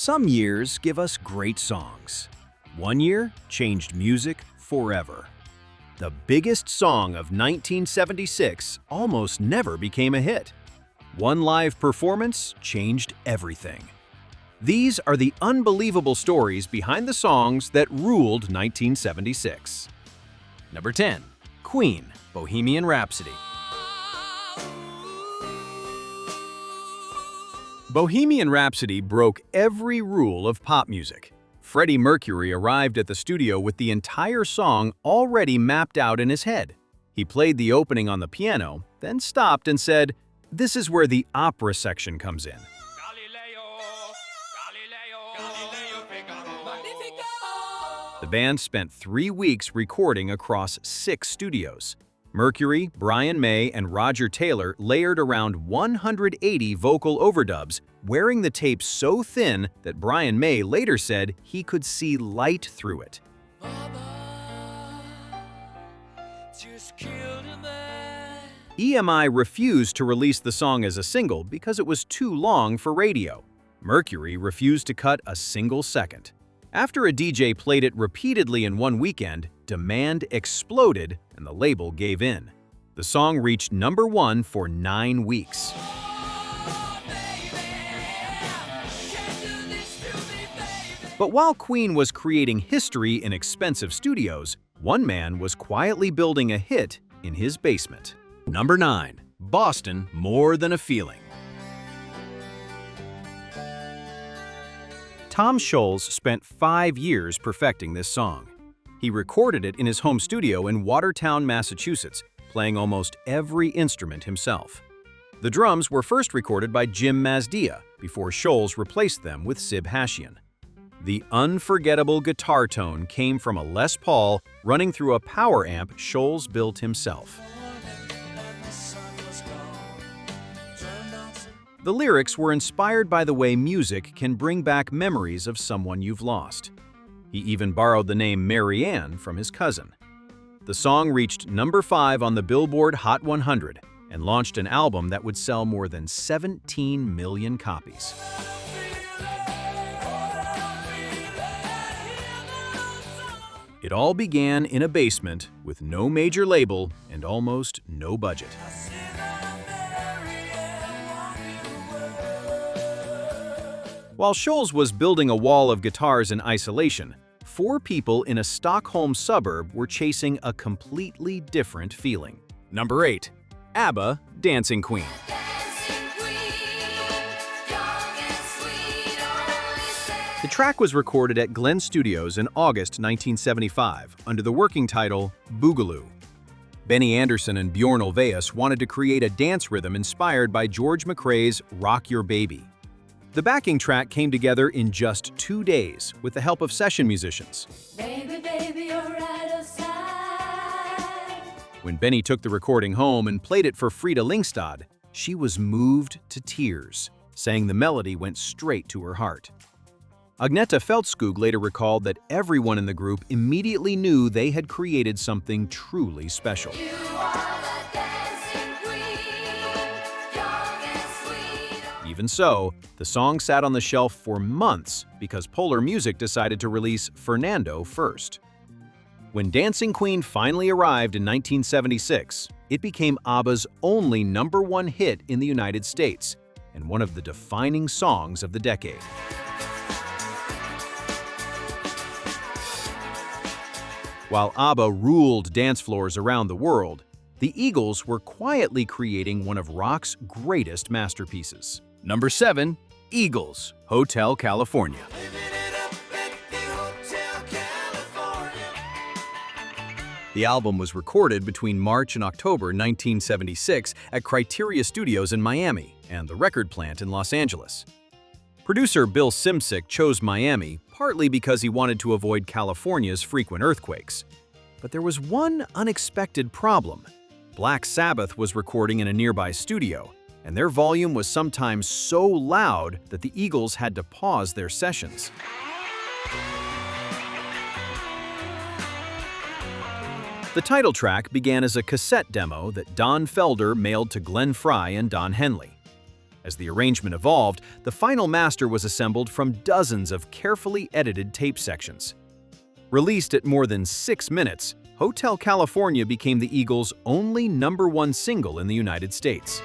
Some years give us great songs. One year changed music forever. The biggest song of 1976 almost never became a hit. One live performance changed everything. These are the unbelievable stories behind the songs that ruled 1976. Number 10. Queen, Bohemian Rhapsody. Bohemian Rhapsody broke every rule of pop music. Freddie Mercury arrived at the studio with the entire song already mapped out in his head. He played the opening on the piano, then stopped and said, "This is where the opera section comes in." The band spent 3 weeks recording across 6 studios. Mercury, Brian May, and Roger Taylor layered around 180 vocal overdubs, wearing the tape so thin that Brian May later said he could see light through it. EMI refused to release the song as a single because it was too long for radio. Mercury refused to cut a single second. After a DJ played it repeatedly in one weekend, demand exploded and the label gave in. The song reached number 1 for 9 weeks. But while Queen was creating history in expensive studios, one man was quietly building a hit in his basement. Number 9. Boston, More Than a Feeling. Tom Scholz spent 5 years perfecting this song. He recorded it in his home studio in Watertown, Massachusetts, playing almost every instrument himself. The drums were first recorded by Jim Mazdia before Scholz replaced them with Sib Hashian. The unforgettable guitar tone came from a Les Paul running through a power amp Scholz built himself. The lyrics were inspired by the way music can bring back memories of someone you've lost. He even borrowed the name Mary Ann from his cousin. The song reached number 5 on the Billboard Hot 100 and launched an album that would sell more than 17 million copies. It all began in a basement with no major label and almost no budget. While Scholz was building a wall of guitars in isolation, 4 people in a Stockholm suburb were chasing a completely different feeling. Number 8. ABBA, Dancing Queen. The track was recorded at Glen Studios in August 1975 under the working title Boogaloo. Benny Andersson and Bjorn Ulvaeus wanted to create a dance rhythm inspired by George McRae's Rock Your Baby. The backing track came together in just 2 days with the help of session musicians. Baby, baby, you're right outside. When Benny took the recording home and played it for Frida Lingstad, she was moved to tears, saying the melody went straight to her heart. Agneta Feldskog later recalled that everyone in the group immediately knew they had created something truly special. You are the dancing queen, young and sweet. Even so, the song sat on the shelf for months because Polar Music decided to release Fernando first. When Dancing Queen finally arrived in 1976, it became ABBA's only number 1 hit in the United States and one of the defining songs of the decade. While ABBA ruled dance floors around the world, the Eagles were quietly creating one of rock's greatest masterpieces. Number 7. Eagles, Hotel California. The album was recorded between March and October 1976 at Criteria Studios in Miami and the record plant in Los Angeles. Producer Bill Simsick chose Miami partly because he wanted to avoid California's frequent earthquakes. But there was one unexpected problem. Black Sabbath was recording in a nearby studio, and their volume was sometimes so loud that the Eagles had to pause their sessions. The title track began as a cassette demo that Don Felder mailed to Glenn Frey and Don Henley. As the arrangement evolved, the final master was assembled from dozens of carefully edited tape sections. Released at more than 6 minutes, Hotel California became the Eagles' only #1 single in the United States.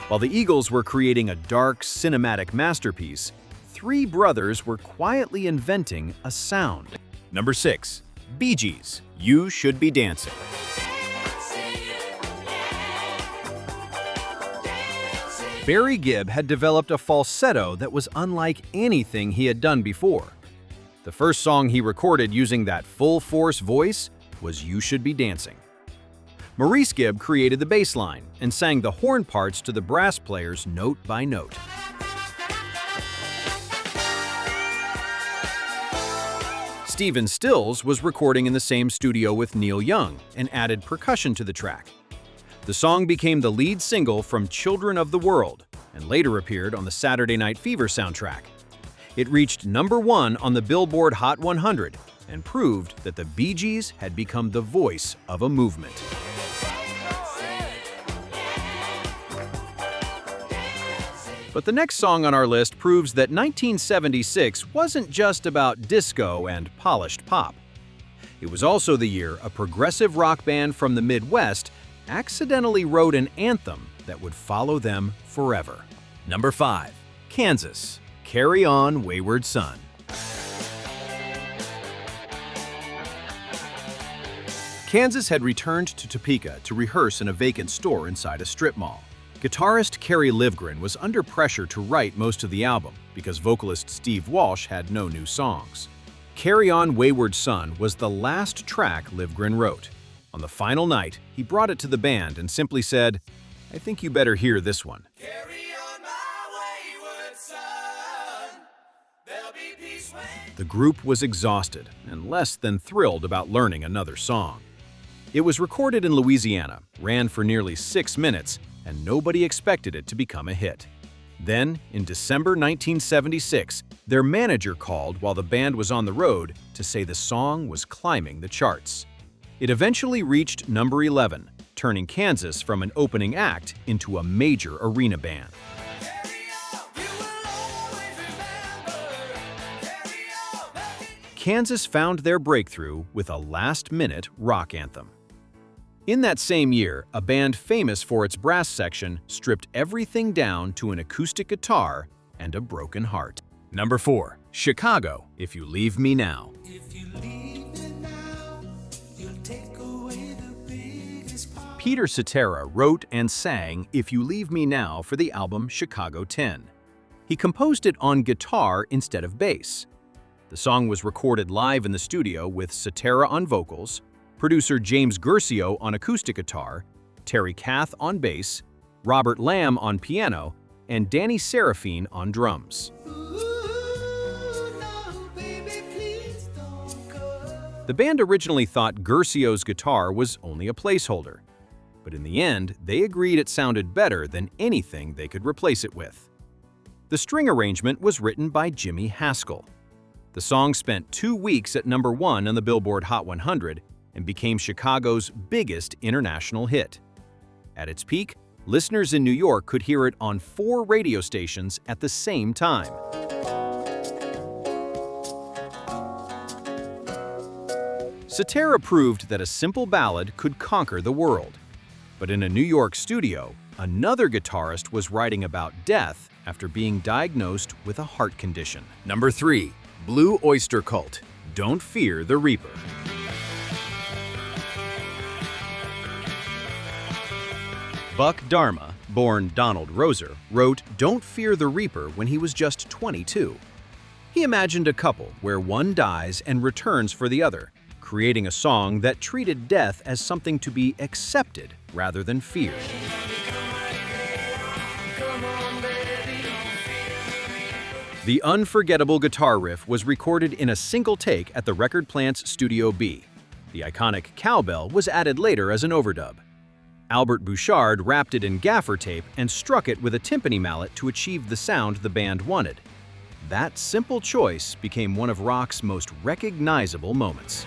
While the Eagles were creating a dark, cinematic masterpiece, 3 brothers were quietly inventing a sound. Number 6. Bee Gees, You Should Be Dancing. Barry Gibb had developed a falsetto that was unlike anything he had done before. The first song he recorded using that full-force voice was You Should Be Dancing. Maurice Gibb created the bass line and sang the horn parts to the brass players note by note. Stephen Stills was recording in the same studio with Neil Young and added percussion to the track. The song became the lead single from Children of the World and later appeared on the Saturday Night Fever soundtrack. It reached #1 on the Billboard Hot 100 and proved that the Bee Gees had become the voice of a movement. But the next song on our list proves that 1976 wasn't just about disco and polished pop. It was also the year a progressive rock band from the Midwest accidentally wrote an anthem that would follow them forever. Number 5. Kansas, Carry On Wayward Son. Kansas had returned to Topeka to rehearse in a vacant store inside a strip mall. Guitarist Kerry Livgren was under pressure to write most of the album because vocalist Steve Walsh had no new songs. Carry On Wayward Son was the last track Livgren wrote. On the final night, he brought it to the band and simply said, "I think you better hear this one." Carry on my wayward son. There'll be peace when The group was exhausted and less than thrilled about learning another song. It was recorded in Louisiana, ran for nearly 6 minutes, and nobody expected it to become a hit. Then, in December 1976, their manager called while the band was on the road to say the song was climbing the charts. It eventually reached number 11, turning Kansas from an opening act into a major arena band. Kansas found their breakthrough with a last-minute rock anthem. In that same year, a band famous for its brass section stripped everything down to an acoustic guitar and a broken heart. Number 4. Chicago, If You Leave Me Now. Peter Cetera wrote and sang If You Leave Me Now for the album Chicago 10. He composed it on guitar instead of bass. The song was recorded live in the studio with Cetera on vocals, producer James Guercio on acoustic guitar, Terry Kath on bass, Robert Lamb on piano, and Danny Serafine on drums. The band originally thought Guercio's guitar was only a placeholder, but in the end, they agreed it sounded better than anything they could replace it with. The string arrangement was written by Jimmy Haskell. The song spent 2 weeks at number 1 on the Billboard Hot 100 and became Chicago's biggest international hit. At its peak, listeners in New York could hear it on 4 radio stations at the same time. Cetera proved that a simple ballad could conquer the world. But in a New York studio, another guitarist was writing about death after being diagnosed with a heart condition. Number 3. Blue Oyster Cult, Don't Fear the Reaper. Buck Dharma, born Donald Roser, wrote Don't Fear the Reaper when he was just 22. He imagined a couple where one dies and returns for the other, creating a song that treated death as something to be accepted rather than feared. The unforgettable guitar riff was recorded in a single take at the record plant's Studio B. The iconic cowbell was added later as an overdub. Albert Bouchard wrapped it in gaffer tape and struck it with a timpani mallet to achieve the sound the band wanted. That simple choice became one of rock's most recognizable moments.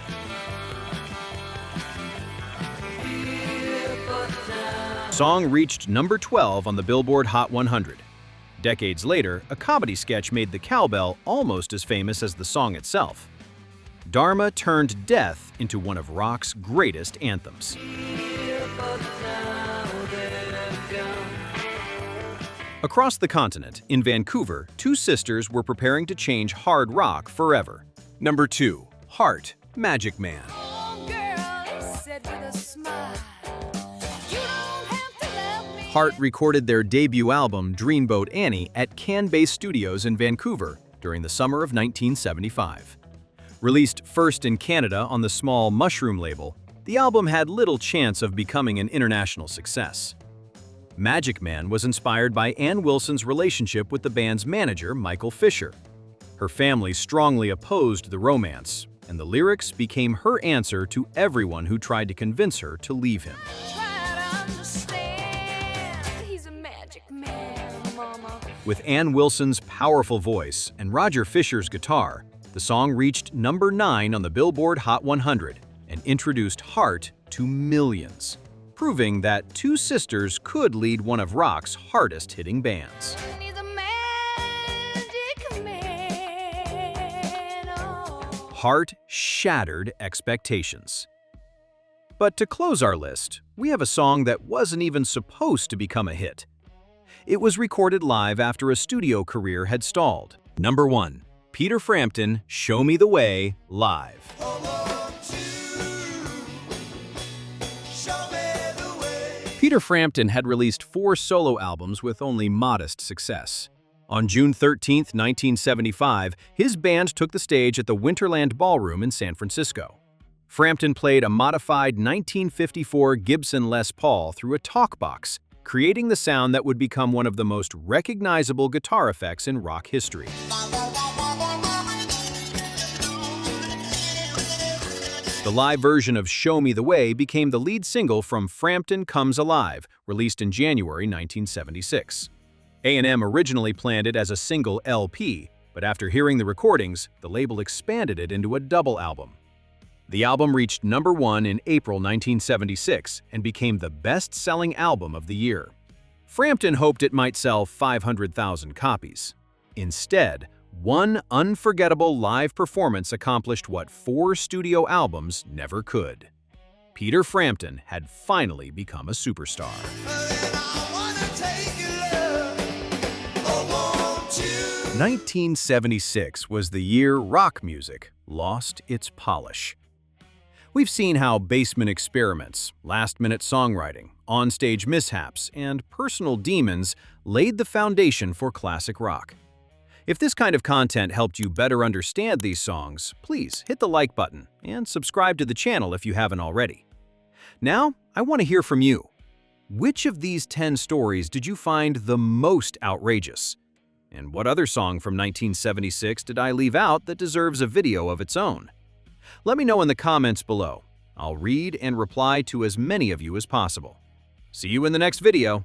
song reached number 12 on the Billboard Hot 100. Decades later, a comedy sketch made the cowbell almost as famous as the song itself. Dharma turned death into one of rock's greatest anthems. Across the continent, in Vancouver, two sisters were preparing to change hard rock forever. Number 2. Heart, Magic Man. Oh, girl, he said with a smile, you don't have to love me. Heart recorded their debut album, Dreamboat Annie, at Can-based Studios in Vancouver during the summer of 1975. Released first in Canada on the small Mushroom label, the album had little chance of becoming an international success. Magic Man was inspired by Ann Wilson's relationship with the band's manager, Michael Fisher. Her family strongly opposed the romance, and the lyrics became her answer to everyone who tried to convince her to leave him. Try to understand, he's a magic man, mama. With Ann Wilson's powerful voice and Roger Fisher's guitar, the song reached number 9 on the Billboard Hot 100 and introduced Heart to millions, proving that two sisters could lead one of rock's hardest-hitting bands. He's a magic man, oh. Heart shattered expectations. But to close our list, we have a song that wasn't even supposed to become a hit. It was recorded live after a studio career had stalled. Number 1. Peter Frampton, Show Me the Way, live. Peter Frampton had released 4 solo albums with only modest success. On June 13, 1975, his band took the stage at the Winterland Ballroom in San Francisco. Frampton played a modified 1954 Gibson Les Paul through a talkbox, creating the sound that would become one of the most recognizable guitar effects in rock history. The live version of Show Me the Way became the lead single from Frampton Comes Alive, released in January 1976. A&M originally planned it as a single LP, but after hearing the recordings, the label expanded it into a double album. The album reached number 1 in April 1976 and became the best-selling album of the year. Frampton hoped it might sell 500,000 copies. Instead, one unforgettable live performance accomplished what 4 studio albums never could. Peter Frampton had finally become a superstar. 1976 was the year rock music lost its polish. We've seen how basement experiments, last-minute songwriting, onstage mishaps, and personal demons laid the foundation for classic rock. If this kind of content helped you better understand these songs, please hit the like button and subscribe to the channel if you haven't already. Now, I want to hear from you. Which of these 10 stories did you find the most outrageous? And what other song from 1976 did I leave out that deserves a video of its own? Let me know in the comments below. I'll read and reply to as many of you as possible. See you in the next video.